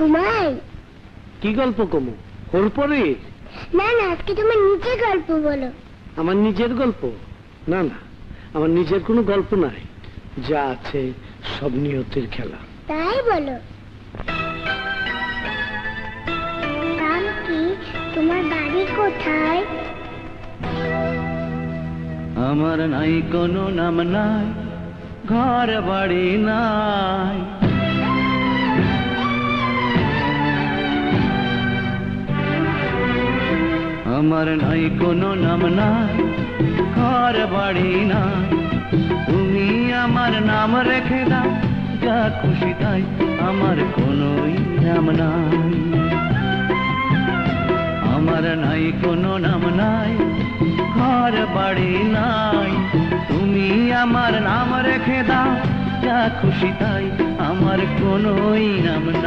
ঘুমাই। কি গল্প কমু? হরপরে? না না, আজকে তোমার নিজের গল্প বলো। আমার নিজের গল্প? না না, আমার নিজের কোনো গল্প নাই, যা আছে সব নিয়তির খেলা। তাই বলো। তোমার বাড়ি কোথায়? আমার নাই কোনো নাম নাই, ঘর বাড়ি নাই। আমার নাই কোনো নাম নাই, ঘর বাড়ি নাই। তুমি আমার নাম রেখে দাও, যা খুশি তাই, আমার কোনোই নাম নাই। আমার নাই কোনো নাম নাই, ঘর বাড়ি নাই। তুমি আমার নাম রেখে দাও, যা খুশি তাই, আমার কোনোই নাম নাই।